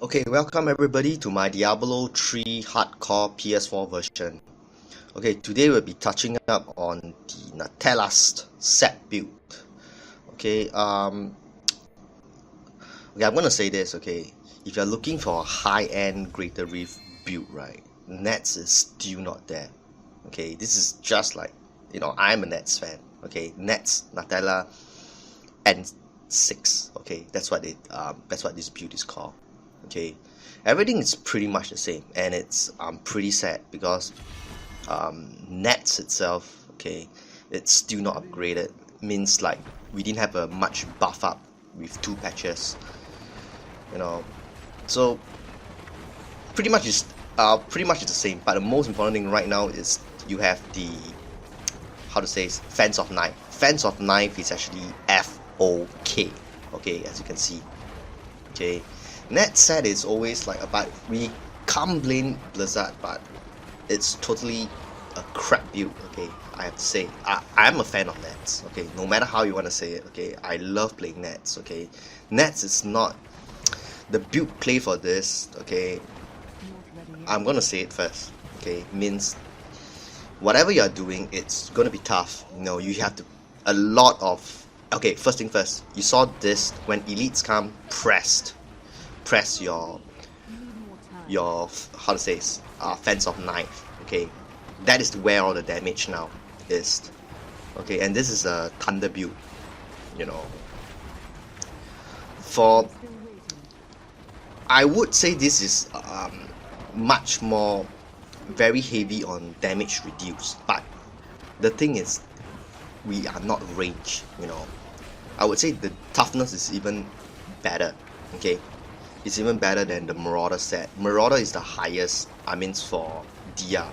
Okay, welcome everybody to my Diablo 3 hardcore PS4 version. Okay, today we'll be touching up on the Natalya set build. Okay, I'm gonna say this. Okay, if you're looking for a high-end Greater Reef build, right, Nets is still not there. Okay, this is just like, I'm a Nets fan. Okay, Nets Natalya N6. Okay, that's what this build is called. Okay, everything is pretty much the same, and it's pretty sad because Nets itself, okay, it's still not upgraded. Means like we didn't have a much buff up with 2 patches, you know. So pretty much it's the same. But the most important thing right now is you have the, how to say, Fans of Knife. Fans of Knife is actually FOK. Okay, as you can see. Okay, Net set is always like about, we can't blame Blizzard, but it's totally a crap build. Okay, I have to say, I'm a fan of Nets. Okay, no matter how you want to say it. Okay, I love playing Nets. Okay, Nets is not the build play for this. Okay, I'm gonna say it first. Okay, means whatever you're doing, it's gonna be tough. You have to a lot of. Okay, first thing first, you saw this when elites come, press your how to say, Fence of Knife. Okay, that is where all the damage now is. Okay, and this is a thunder build. For, I would say this is much more very heavy on damage reduced, but the thing is we are not range. I would say the toughness is even better. Okay, it's even better than the Marauder set. Marauder is the highest, I mean, for DR,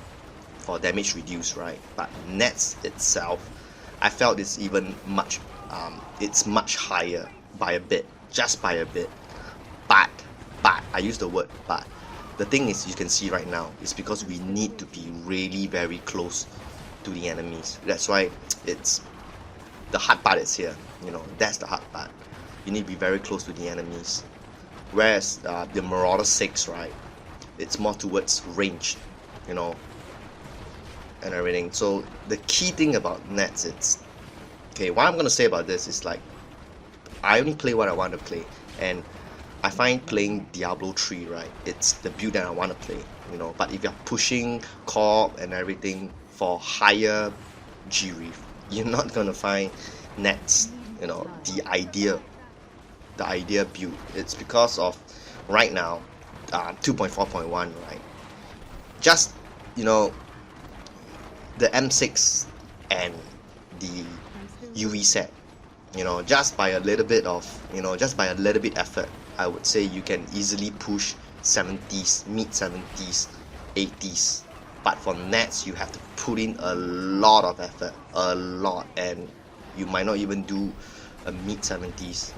for damage reduced, right? But Nets itself, I felt it's even much it's much higher by a bit, just by a bit. But I use the word but. The thing is, you can see right now, it's because we need to be really very close to the enemies. That's why it's the hard part is here. That's the hard part. You need to be very close to the enemies. Whereas the Marauder 6, right, it's more towards range, and everything. So the key thing about Nets, it's okay. What I'm gonna say about this is, like, I only play what I want to play, and I find playing Diablo 3, right, it's the build that I want to play, but if you're pushing co-op and everything for higher G-Reef, you're not gonna find Nets, the idea build. It's because of right now 2.4.1, right, just, the M6 and the UV set, just by a little bit of, just by a little bit effort, I would say you can easily push 70s, mid 70s, 80s. But for Nets, you have to put in a lot of effort, a lot, and you might not even do a mid 70s.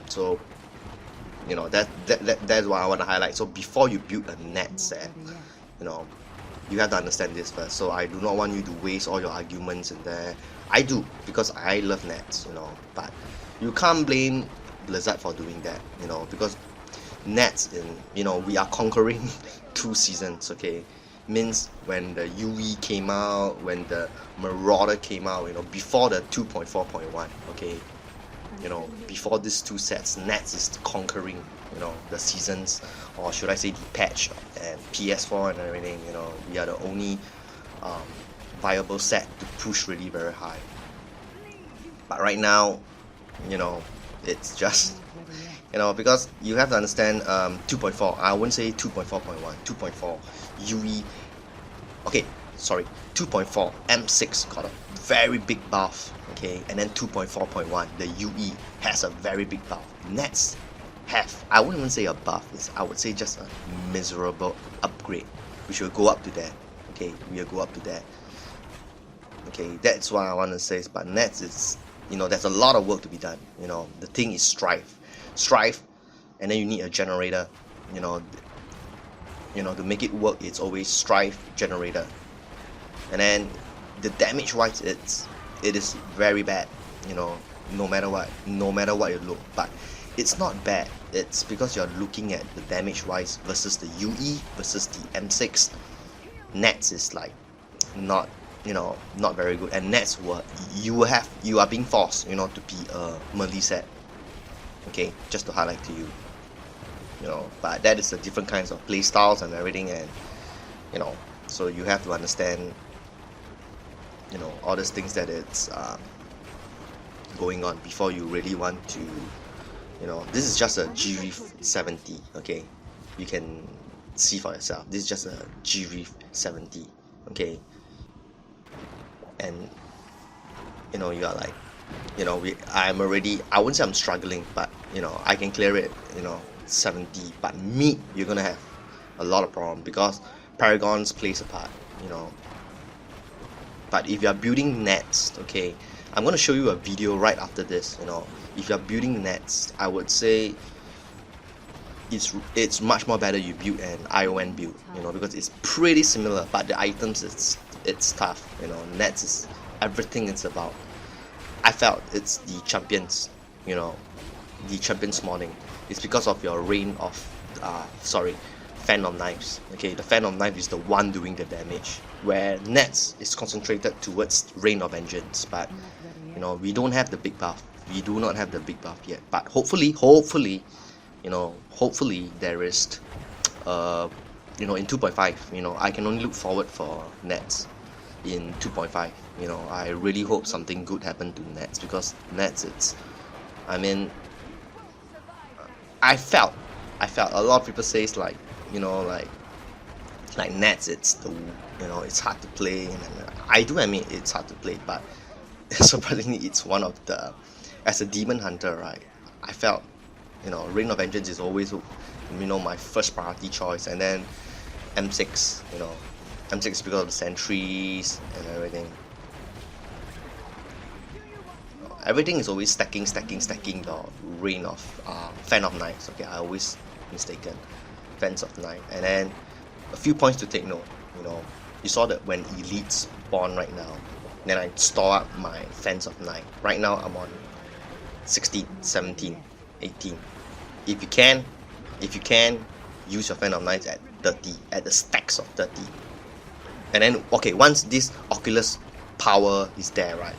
So that's what I want to highlight. So before you build a Net set, you have to understand this first. So I do not want you to waste all your arguments in there. I do, because I love Nets, but you can't blame Blizzard for doing that, because Nets, we are conquering 2 seasons. Okay, means when the UE came out, when the Marauder came out, before the 2.4.1, okay, before these 2 sets, Nets is conquering, the seasons, or should I say the patch and PS4 and everything. We are the only viable set to push really very high. But right now, it's just, because you have to understand 2.4, I wouldn't say 2.4.1, 2.4 UE, okay, sorry, 2.4 M6 got a very big buff. Okay, and then 2.4.1, the UE has a very big buff. Nets have, I wouldn't even say a buff, I would say just a miserable upgrade, which will go up to that. Okay, we'll go up to that. Okay, that's what I want to say. But Nets is, there's a lot of work to be done. The thing is Strife, and then you need a generator. To make it work, it's always Strife generator. And then the damage wise, it is very bad. No matter what you look. But it's not bad. It's because you're looking at the damage wise versus the UE versus the M6. Nets is like not, you know, not very good, and Nets were, you are being forced, you know, to be a melee set. Okay, just to highlight to you, you know, but that is the different kinds of play styles and everything, and you know, so you have to understand, you know, all these things that it's going on before you really want to, you know, this is just a GREEF 70, okay, you can see for yourself, this is just a GREEF 70, okay, and you know, you are like, you know, I'm already, I wouldn't say I'm struggling, but you know, I can clear it, you know, 70, but me, you're gonna have a lot of problem because Paragons plays a part, you know. But if you are building nets, okay, I'm gonna show you a video right after this, you know. If you are building nets, I would say it's much more better you build an ION build, you know, because it's pretty similar, but the items, it's tough, you know. Nets is everything it's about. I felt it's the champions, you know, the champions modding. It's because of your reign of, fan of knives. Okay, the fan of knife is the one doing the damage, where nets is concentrated towards rain of vengeance. But you know, we don't have the big buff. We do not have the big buff yet. But hopefully, you know, hopefully there is, you know, in 2.5, you know, I can only look forward for nets in 2.5. You know, I really hope something good happened to nets, because nets, it's, I mean, I felt a lot of people say it's like, you know, like nets, it's the, you know, it's hard to play, and I do admit it's hard to play, but surprisingly it's one of the, as a demon hunter, right, I felt, you know, Reign of Vengeance is always, you know, my first priority choice, and then M6, you know, M6 because of the sentries and everything. Everything is always stacking the Reign of Fan of Knives. Okay, I always mistaken Fans of Knife. And then a few points to take note. You know, you saw that when elites spawn right now, then I store up my Fans of Knife. Right now I'm on 16, 17, 18. If you can, use your Fan of Knives at 30, at the stacks of 30. And then, okay, once this Oculus power is there, right,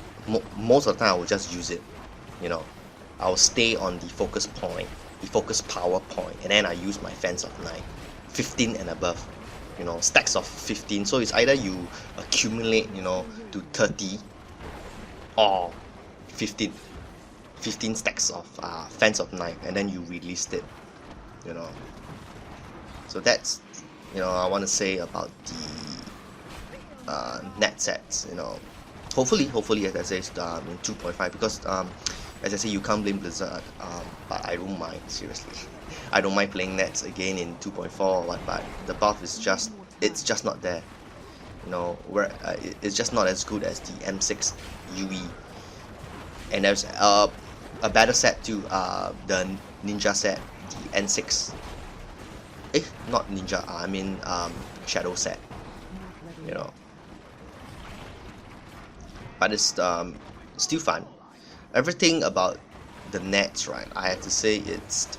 most of the time I will just use it, you know, I will stay on the focus point, the focus power point, and then I use my Fans of 9, 15 and above, you know, stacks of 15, so it's either you accumulate, you know, to 30 or 15 stacks of Fans of 9, and then you released it, you know. So that's, you know, I want to say about the net sets, you know. Hopefully, as I say, in 2.5, because as I say, you can't blame Blizzard, but I don't mind, seriously. I don't mind playing nets again in 2.4 or what, but the buff is just, it's just not there, you know, where it's just not as good as the M6 UE. And there's a better set too, the Ninja set, the N6, not Ninja, I mean Shadow set, you know. But it's still fun. Everything about the nets, right, I have to say it's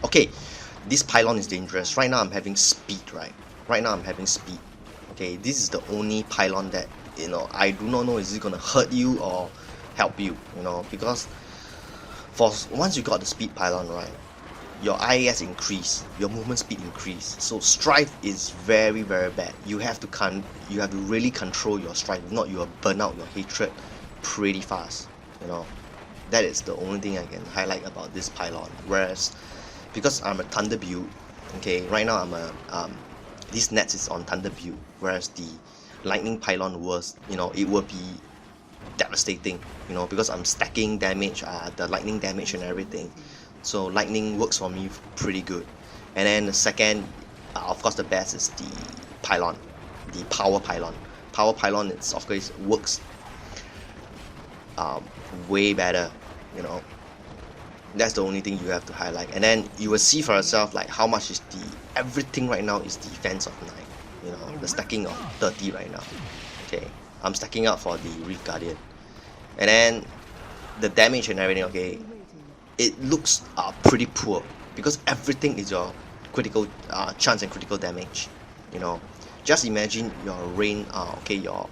okay, this pylon is dangerous. Right now I'm having speed, right? Okay, this is the only pylon that, you know, I do not know is it gonna hurt you or help you, you know, because once you got the speed pylon, right, your IAS increase, your movement speed increase. So strife is very, very bad. You have to really control your strife. If not, you will burn out your hatred pretty fast. You know, that is the only thing I can highlight about this pylon. Whereas, because I'm a thunder build, okay, right now I'm a this nets is on thunder build. Whereas the lightning pylon was, you know, it will be devastating. You know, because I'm stacking damage, the lightning damage and everything. So lightning works for me pretty good. And then the second, of course the best is the pylon, the power pylon. Power pylon, it's of course works way better, you know. That's the only thing you have to highlight. And then you will see for yourself like how much is everything right now is the Fans of 9, you know, the stacking of 30 right now. Okay, I'm stacking up for the Reef Guardian. And then the damage and everything, okay, it looks pretty poor because everything is your critical chance and critical damage. You know, just imagine your rain, okay, your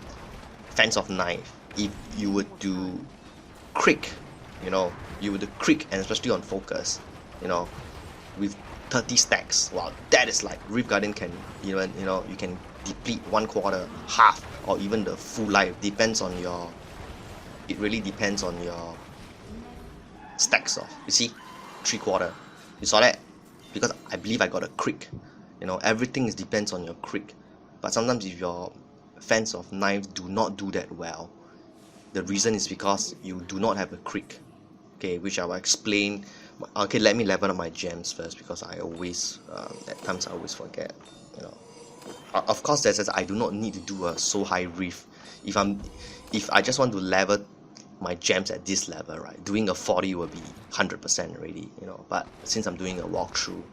fence of knife. If you would do crick, you know, you would do crick, and especially on focus, you know, with 30 stacks. Wow, that is like Reef Guardian can even, you know, you can deplete 1/4, half, or even the full life. Depends on your. It really depends on your stacks of. You see, 3/4. You saw that? Because I believe I got a crick. You know, everything is depends on your crick. But sometimes if your fans of knives do not do that well, the reason is because you do not have a crick. Okay, which I will explain. Okay, let me level up my gems first because I always, at times I always forget. You know, of course, that says I do not need to do a so high reef. If I just want to level my gems at this level, right, doing a 40 will be 100% already, you know. But since I'm doing a walkthrough,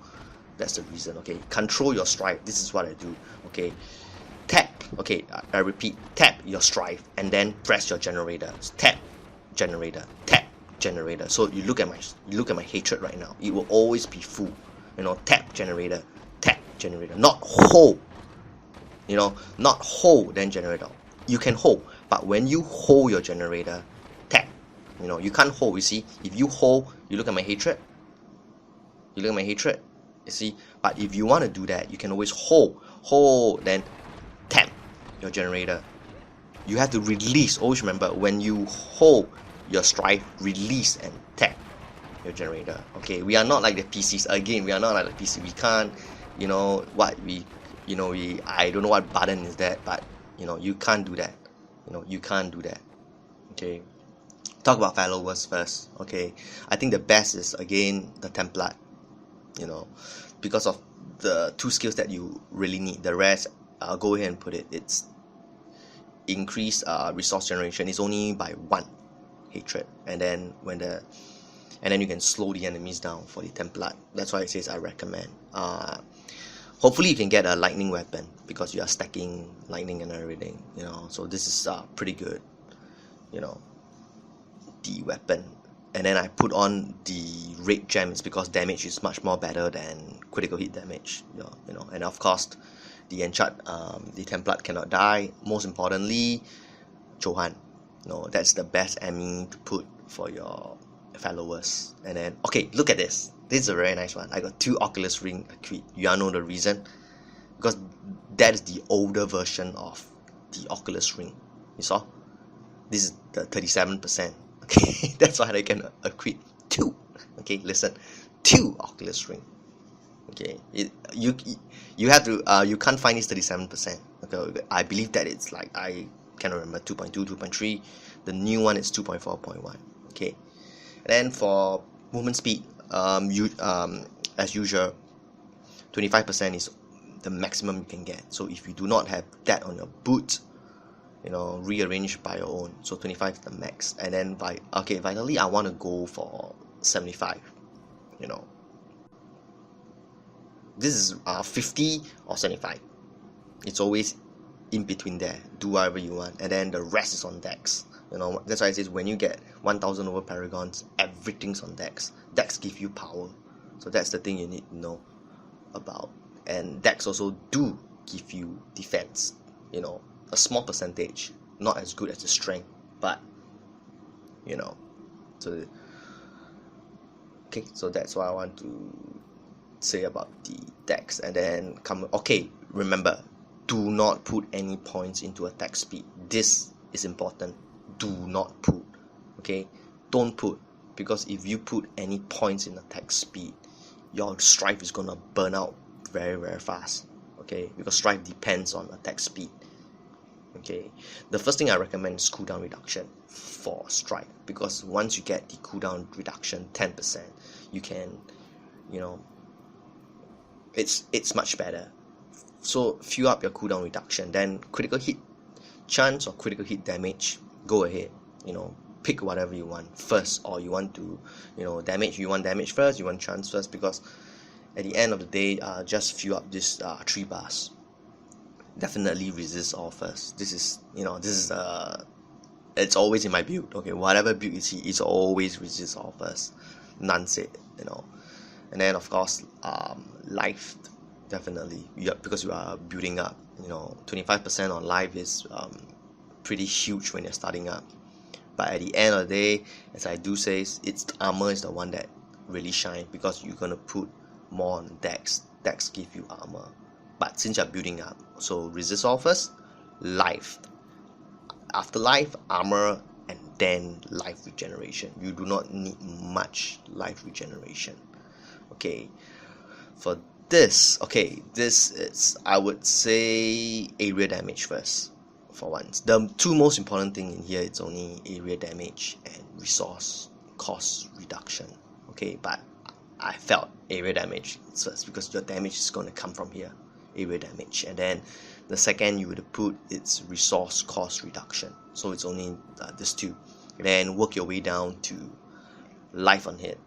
that's the reason. Okay, control your strife. This is what I do. Okay, tap. Okay, I repeat, tap your strife and then press your generator. Tap generator, tap generator. So you look at my hatred right now. It will always be full. You know, tap generator, not hold. You know, not hold then generator. You can hold, but when you hold your generator, tap. You know, you can't hold. You see, if you hold, you look at my hatred. You look at my hatred. You see, but if you want to do that, you can always hold, then tap your generator. You have to release. Always remember, when you hold your strife, release and tap your generator. Okay, we are not like the PCs. Again, we are not like the PC. We can't, you know, I don't know what button is that, but you know, you can't do that. You know, you can't do that. Okay, talk about followers first. Okay, I think the best is again the template. You know, because of the 2 skills that you really need. The rest, I'll go ahead and put it. It's increase resource generation is only by 1 hatred, and then you can slow the enemies down for the template. That's why it says I recommend. Hopefully you can get a lightning weapon because you are stacking lightning and everything, you know. So this is pretty good, you know, the weapon. And then I put on the red gems because damage is much more better than critical hit damage, you know. And of course, the enchant, the template cannot die. Most importantly, Johan. No, that's the best enemy to put for your followers. And then, okay, look at this. This is a very nice one. I got 2 Oculus Ring equipped. You all know the reason? Because that is the older version of the Oculus Ring. You saw? This is the 37%. Okay, that's why I can equip 2. Okay, listen, 2 Oculus Ring. Okay, you have to you can't find this 37%. Okay, I believe that it's like, I cannot remember, 2.2, 2.3. The new one is 2.4.1. Okay, and then for movement speed, as usual, 25% is the maximum you can get. So if you do not have that on your boot, you know, rearrange by your own. So 25 is the max. And then vitally, I want to go for 75. You know, this is 50 or 75. It's always in between there. Do whatever you want, and then the rest is on Dex. You know, that's why it says when you get 1000 over Paragons, everything's on Dex. Dex give you power, so that's the thing you need to know about. And Dex also do give you defense. You know, a small percentage, not as good as the strength, but you know. So okay, so that's what I want to say about the Dex. And then remember, do not put any points into attack speed. This is important. Do not put. Okay, don't put, because if you put any points in attack speed, your strife is gonna burn out very, very fast. Okay, because strife depends on attack speed. Okay, the first thing I recommend is cooldown reduction for strife, because once you get the cooldown reduction 10%, you can, you know, it's much better. So fuel up your cooldown reduction, then critical hit chance or critical hit damage, go ahead, you know, pick whatever you want first. Or you want to, you know, damage, you want damage first, you want chance first, because at the end of the day, just fuel up this 3 bars. Definitely resist all first. This is, you know, this is it's always in my build. Okay, whatever build you see, it's always resist all first. None said, you know. And then of course, life, definitely, because you are building up. You know, 25% on life is pretty huge when you're starting up. But at the end of the day, as I do say, it's armor is the one that really shine, because you're gonna put more on dex. Dex give you armor. But since you're building up, so resist all first, life. After life, armor, and then life regeneration. You do not need much life regeneration. Okay, for this, okay, this is, I would say, area damage first. For once, the two most important thing in here, it's only area damage and resource cost reduction. Okay, but I felt area damage first, because your damage is going to come from here, area damage, and then the second you would put, it's resource cost reduction. So it's only this two. Then work your way down to life on hit.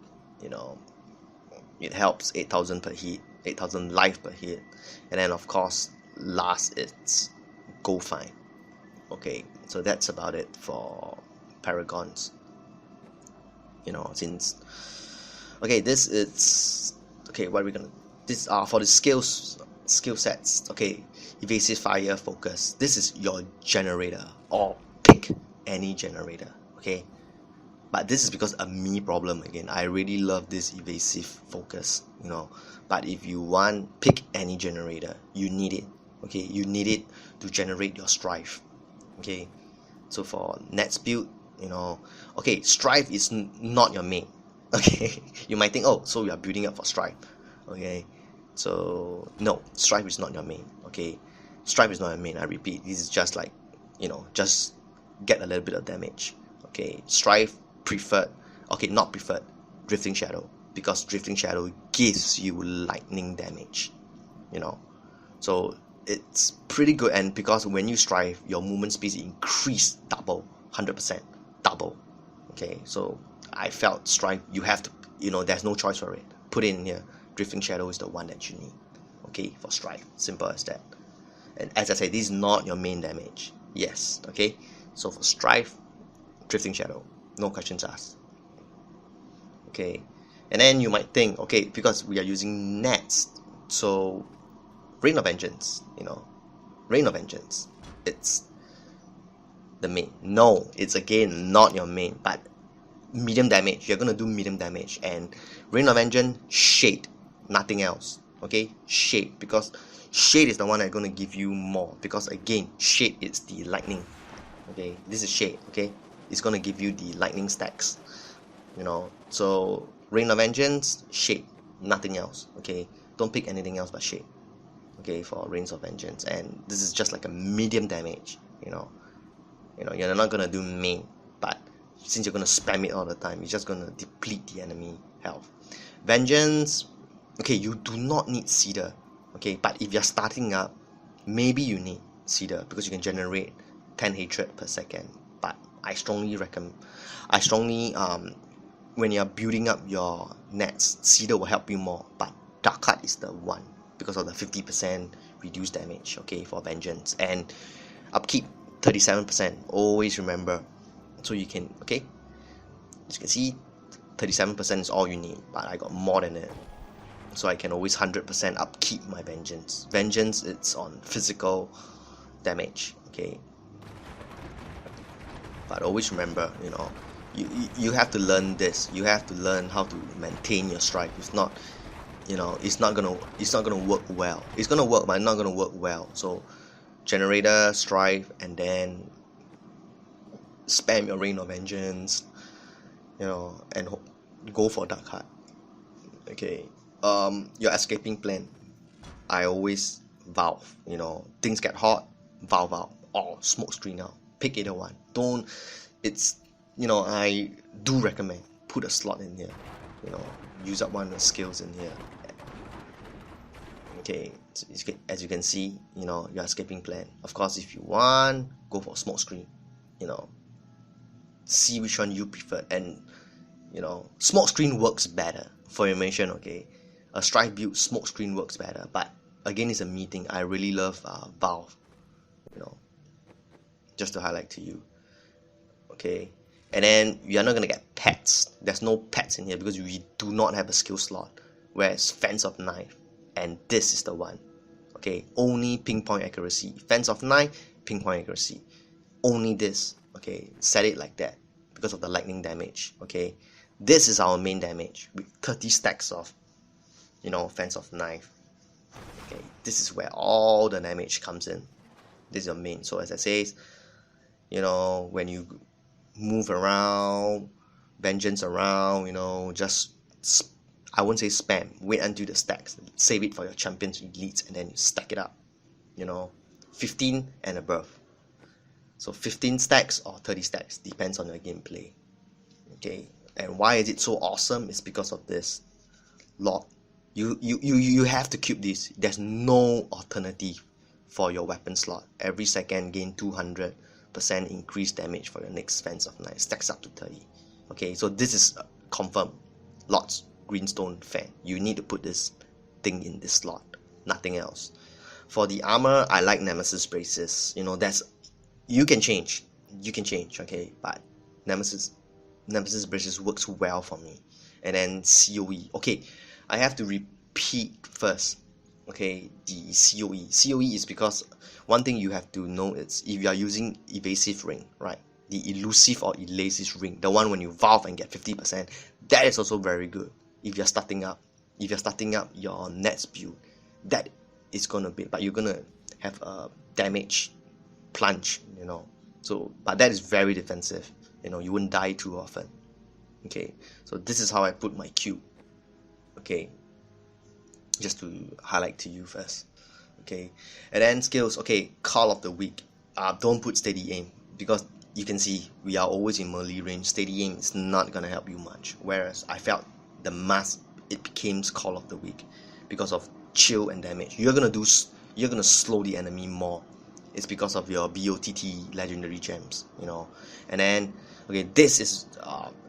You know, it helps 8,000 per hit, 8,000 life per hit, and then of course last it's go fine. Okay, so that's about it for Paragons. You know, since okay, this is okay. What are we gonna? This are for the skill sets. Okay, evasive fire, focus. This is your generator, or pick any generator. Okay, but this is because a me problem again. I really love this evasive focus. You know, but if you want pick any generator, you need it. Okay, you need it to generate your strife. Okay, so for Net's build, you know, okay, strife is not your main. Okay, you might think, oh, so we are building up for strife. Okay, so no, strife is not your main. Okay, strife is not your main. I repeat, this is just like, you know, just get a little bit of damage. Okay, strife preferred, okay, not preferred, drifting shadow, because drifting shadow gives you lightning damage. You know, so it's pretty good, and because when you strive, your movement speed increase double, 100%, double. Okay, so I felt strive, you have to, you know, there's no choice for it. Put it in here. Drifting shadow is the one that you need. Okay, for strive, simple as that. And as I said, this is not your main damage. Yes, okay. So for strive, drifting shadow, no questions asked. Okay, and then you might think, okay, because we are using nets, so Rain of Vengeance, you know, Rain of Vengeance, it's the main. No, it's again not your main, but medium damage. You're gonna do medium damage, and Rain of Vengeance, shade, nothing else. Okay, shade, because shade is the one that's gonna give you more, because again, shade is the lightning. Okay, this is shade. Okay, it's gonna give you the lightning stacks. You know, so Rain of Vengeance, shade, nothing else. Okay, don't pick anything else but shade. Okay, for Rains of Vengeance, and this is just like a medium damage. You know, you're not gonna do main, but since you're gonna spam it all the time, you're just gonna deplete the enemy health. Vengeance, okay, you do not need Cedar. Okay, but if you're starting up, maybe you need Cedar, because you can generate 10 hatred per second. But I strongly recommend, when you're building up your nets, Cedar will help you more, but Dark Heart is the one, because of the 50% reduced damage. Okay, for Vengeance, and upkeep 37%. Always remember, so you can, okay, as you can see, 37% is all you need, but I got more than it, so I can always 100% upkeep my Vengeance. Vengeance, it's on physical damage. Okay, but always remember, you know, you have to learn this. You have to learn how to maintain your strike. If not, you know, it's not gonna work well. It's gonna work, but it's not gonna work well. So generator, strife, and then spam your Rain of Vengeance, you know, and go for Dark Heart. Okay, your escaping plan, I always valve. You know, things get hot, valve out, or smoke screen out. Pick either one. Don't, it's, you know, I do recommend put a slot in here. You know, use up one of the skills in here. Okay, so as you can see, you know, your escaping plan. Of course, if you want, go for smoke screen. You know, see which one you prefer, and you know, smoke screen works better for your mention. Okay, a strife build, smoke screen works better, but again, it's a meeting. I really love valve, you know, just to highlight to you. okay, and then you're not gonna get pets. There's no pets in here because we do not have a skill slot. Whereas Fence of Knife, and this is the one, okay, only pinpoint accuracy. Fence of Knife, pinpoint accuracy, only this, okay, set it like that because of the lightning damage, okay. This is our main damage with 30 stacks of, you know, Fence of Knife, okay. This is where all the damage comes in. This is your main. So as I say, you know, when you move around, vengeance around, you know, just I won't say spam, wait until the stacks, save it for your champions elites, and then you stack it up, you know, 15 and above. So 15 stacks or 30 stacks, depends on your gameplay, okay. And why is it so awesome? It's because of this lot. You have to keep this. There's no alternative for your weapon slot. Every second gain 200% increased damage for your next Fence of Knife, stacks up to 30, okay. So this is confirmed. Lots greenstone fair. You need to put this thing in this slot, nothing else. For the armor, I like Nemesis braces. You know, that's, you can change, okay, but Nemesis braces works well for me. And then COE, okay, I have to repeat first, okay, the COE is because one thing you have to know is if you are using evasive ring, right, the elusive or evasive ring, the one when you valve and get 50%, that is also very good. If you're starting up your nets build, that is gonna be, but you're gonna have a damage plunge, you know. So, but that is very defensive, you know, you wouldn't die too often, okay. So this is how I put my cube, okay, just to highlight to you first, okay. And then skills, okay, call of the week, don't put steady aim, because you can see we are always in melee range. Steady aim is not gonna help you much, whereas I felt the mask, it became call of the week because of chill and damage. You're gonna slow the enemy more. It's because of your BOTT legendary gems, you know. And then, okay, this is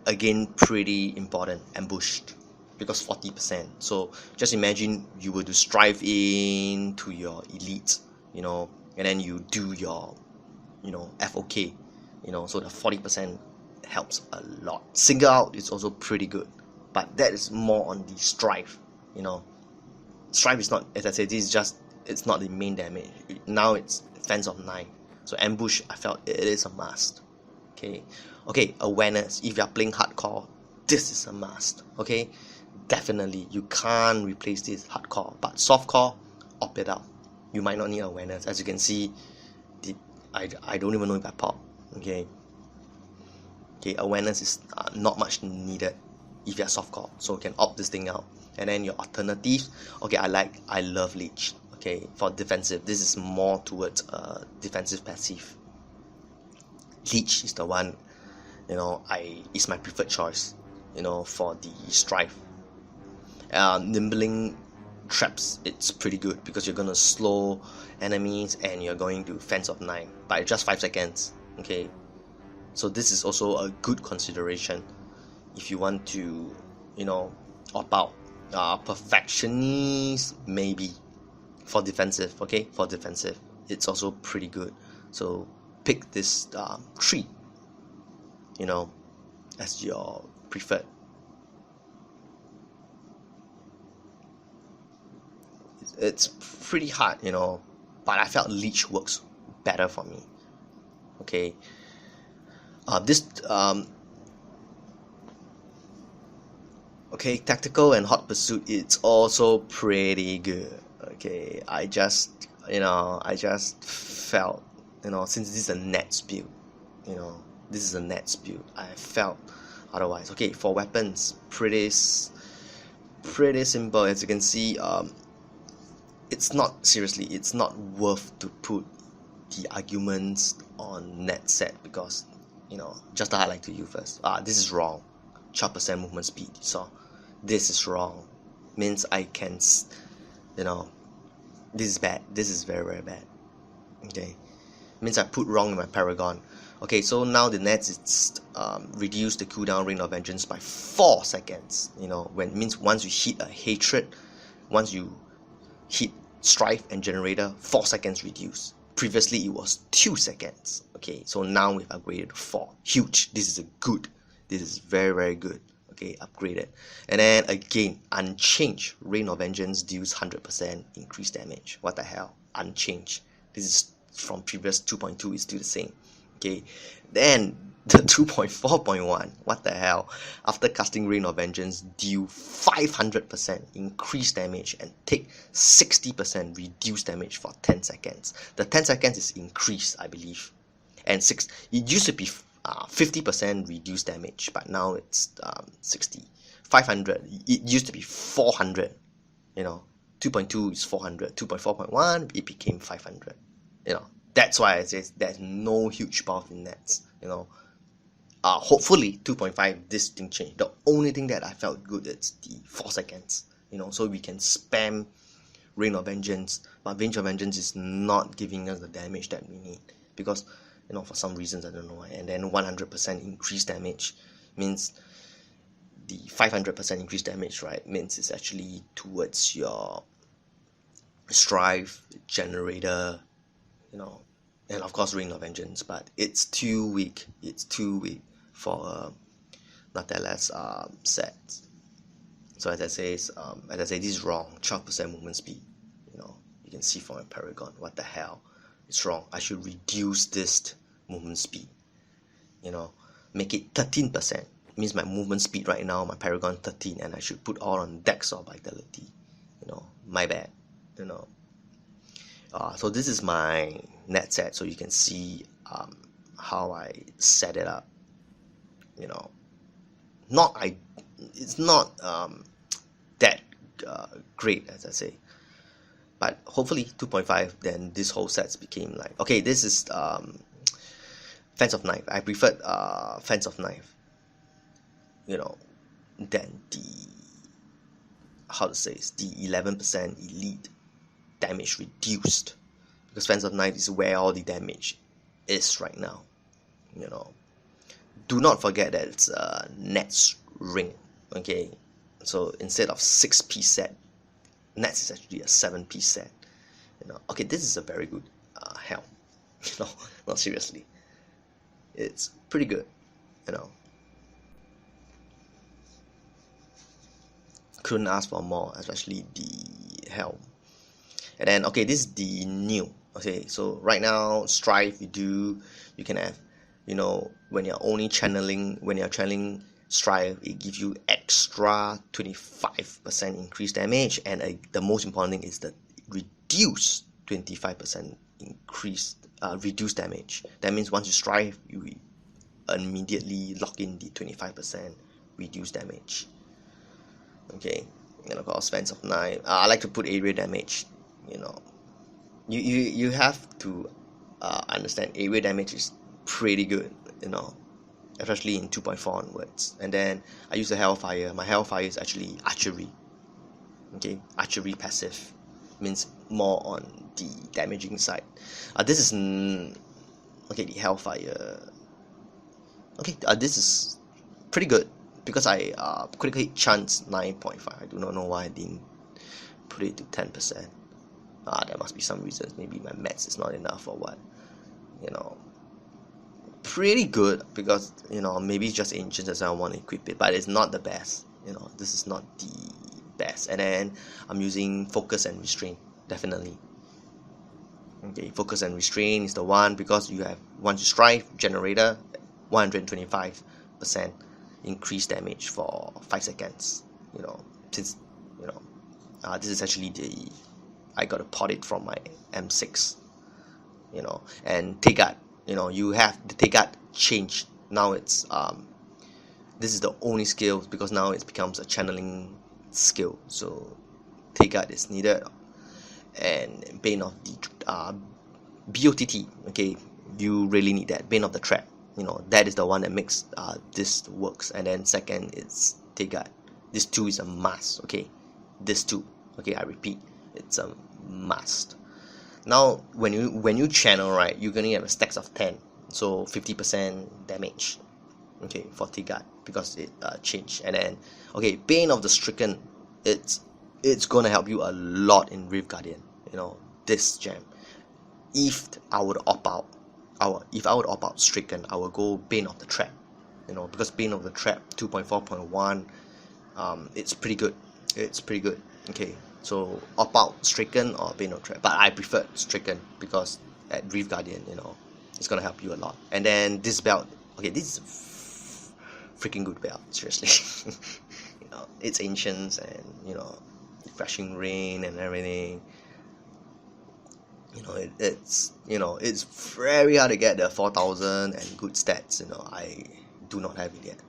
again pretty important, ambushed, because 40%. So just imagine you were to strive into your elite, you know, and then you do your, you know, FOK, you know, so the 40% helps a lot. Single out is also pretty good, but that is more on the strife, you know. Strife is not, as I said, this is just, it's not the main damage. Now it's Fence of Knife. So ambush, I felt it is a must. Okay, awareness. If you are playing hardcore, this is a must. Okay, definitely you can't replace this hardcore, but softcore, opt it out. You might not need awareness. As you can see, I don't even know if I pop. Okay, awareness is not much needed if you're softcore, so you can opt this thing out. And then your alternatives, okay, I love leech. Okay, for defensive, this is more towards defensive passive. Leech is the one, you know, is my preferred choice, you know, for the strife. Nimbling traps, it's pretty good because you're gonna slow enemies and you're going to Fence of Knife by just 5 seconds. Okay, so this is also a good consideration if you want to, you know, opt out. Perfectionist, maybe for defensive. Okay, for defensive, it's also pretty good. So pick this 3, you know, as your preferred. It's pretty hard, you know, but I felt leech works better for me. Okay, okay, tactical and hot pursuit, it's also pretty good. Okay, I just felt, you know, since this is a nets build, you know, this is a nets build, I felt otherwise. Okay, for weapons, pretty simple. As you can see, it's not worth to put the arguments on net set, because, you know, just to highlight to you first, this is wrong. 12% movement speed, so this is wrong, means I can, you know, this is bad, this is very, very bad. Okay, means I put wrong in my Paragon. Okay, so now the nets, it's reduce the cooldown ring of vengeance by 4 seconds, you know, when means once you hit a hatred, once you hit strife and generator, 4 seconds reduce. Previously it was 2 seconds. Okay, so now we've upgraded to 4. Huge. This is a good. This is very good. Okay, upgraded. And then again, unchanged. Rain of Vengeance deals 100% increased damage. What the hell? Unchanged. This is from previous 2.2, is still the same. Okay, then the 2.4.1, what the hell? After casting Rain of Vengeance, deal 500% increased damage and take 60% reduced damage for 10 seconds. The 10 seconds is increased, I believe. And it used to be 50% reduced damage, but now it's 60. 500, it used to be 400, you know. 2.2 is 400, 2.4.1, it became 500, you know. That's why I say there's no huge buff in nets, you know. Hopefully 2.5 this thing changed. The only thing that I felt good is the 4 seconds, you know, so we can spam Rain of Vengeance, but Rain of Vengeance is not giving us the damage that we need, because, you know, for some reasons I don't know why. And then 100% increased damage means the 500% increased damage, right, means it's actually towards your Strife, Generator, you know, and of course Rain of Vengeance, but it's too weak. It's too weak for Natalya's set. So as I say, this is wrong. 12% movement speed. You know, you can see from my Paragon. What the hell? It's wrong. I should reduce this movement speed. You know, make it 13%. Means my movement speed right now, my Paragon 13, and I should put all on Dex or Vitality. You know, my bad. You know. So this is my net set, so you can see how I set it up. You know, it's not that great, as I say, but hopefully 2.5, then this whole sets became like, okay, this is Fence of Knife. I preferred Fence of Knife, you know, than the, how to say, the 11% elite damage reduced, because Fence of Knife is where all the damage is right now, you know. Do not forget that it's a Nets ring, okay? So instead of 6-piece set, Nets is actually a 7-piece set, you know. Okay, this is a very good helm, you know, not seriously. It's pretty good, you know. Couldn't ask for more, especially the helm. And then, okay, this is the new. Okay, so right now, Strife, you can have, you know, when you're channeling Strife, it gives you extra 25% increased damage, and the most important thing is the reduce 25% increased reduced damage. That means once you Strife, you immediately lock in the 25% reduced damage. Okay, and of course, Fence of Knife. I like to put area damage. You know, you have to understand area damage is pretty good, you know, especially in 2.4 onwards. And then I use the Hellfire. My Hellfire is actually archery. Okay, archery passive means more on the damaging side. This is okay, the Hellfire. Okay, this is pretty good because I critical hit chance 9.5. I do not know why I didn't put it to 10%. There must be some reasons. Maybe my maths is not enough or what, you know. Pretty good, because, you know, maybe it's just ancient as I want to equip it, but it's not the best, you know. This is not the best. And then I'm using Focus and Restrain, definitely. Okay, Focus and Restrain is the one, because you have, once you Strife, Generator, 125% increased damage for 5 seconds, you know. Since, you know, this is actually I got to pot it from my M6, you know. And Tegard, you know, you have the Tegard changed. Now it's this is the only skill, because now it becomes a channeling skill, so Tegard is needed. And Bane of the BOTT, okay, you really need that. Bane of the Trap, you know, that is the one that makes this works. And then second is Tegard. This two is a must, okay. This two, okay, I repeat, it's a must. Now when you channel, right, you're gonna have a stacks of 10, so 50% damage, okay, for Tegard, because it changed. And then, okay, Bane of the Stricken, it's gonna help you a lot in Rift Guardian, you know, this gem. if I would opt out, if I would opt out Stricken, I would go Bane of the Trap, you know, because Bane of the Trap 2.4.1, it's pretty good. It's pretty good. Okay, so opt out Stricken or Bane of the Trap, but I prefer Stricken because at Reef Guardian, you know, it's gonna help you a lot. And then this belt, okay, this is freaking good belt, seriously. You know, it's ancients and, you know, Crashing Rain and everything. You know, it's very hard to get the 4000 and good stats. You know, I do not have it yet.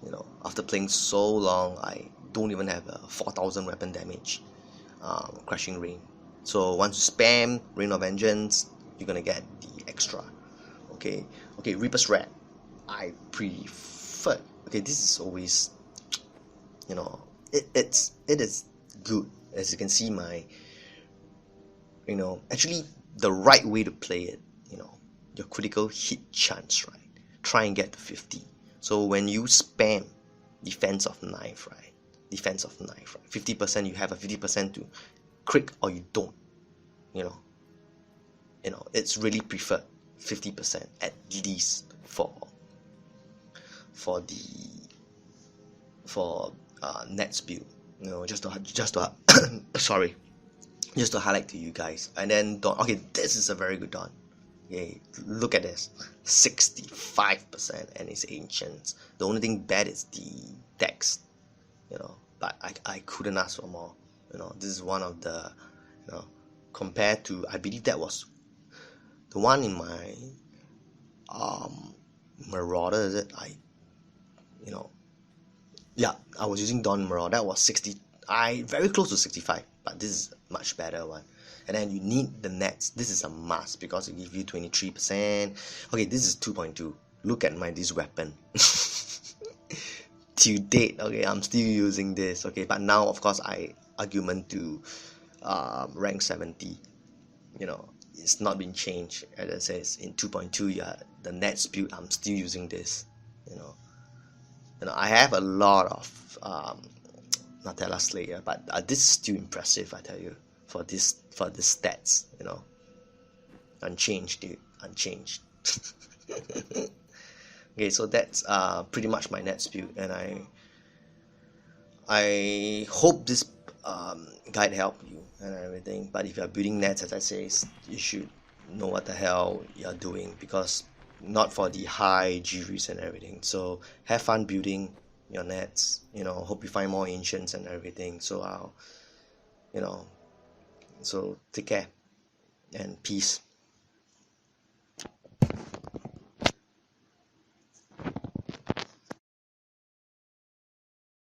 You know, after playing so long, I don't even have a 4000 weapon damage, Crashing Rain. So once you spam Rain of Vengeance, you're gonna get the extra. Okay, Reaper's Rat, I prefer. Okay, this is always, you know, it is good. As you can see, my, you know, actually the right way to play it, you know, your critical hit chance, right? Try and get to 50. So when you spam defense of knife, right? 50%, you have a 50% to crit or you don't. You know, it's really preferred 50% at least for Nets build. You know, just to sorry, just to highlight to you guys. And then Dawn, okay, this is a very good Dawn. Okay, look at this, 65%, and it's ancients. The only thing bad is the dex, you know, but I couldn't ask for more. You know, this is one of the, you know, compared to, I believe that was the one in my Marauder, is it? You know, yeah, I was using Dawn Marauder. That was 60, very close to 65, but this is a much better one. And then you need the nets. This is a must because it gives you 23%. Okay, this is 2.2. Look at this weapon. To date, okay, I'm still using this. Okay, but now of course I argument to rank 70. You know, it's not been changed. As I says in 2.2, yeah, the nets build, I'm still using this. You know, I have a lot of Natalya Slayer, but this is still impressive, I tell you, for this stats, you know, unchanged, dude, unchanged. Okay, so that's pretty much my nets build, and I hope this guide helped you and everything. But if you're building nets, as I say, you should know what the hell you're doing, because not for the high GVs and everything. So have fun building your nets. You know, hope you find more ancients and everything. So you know, so take care and peace.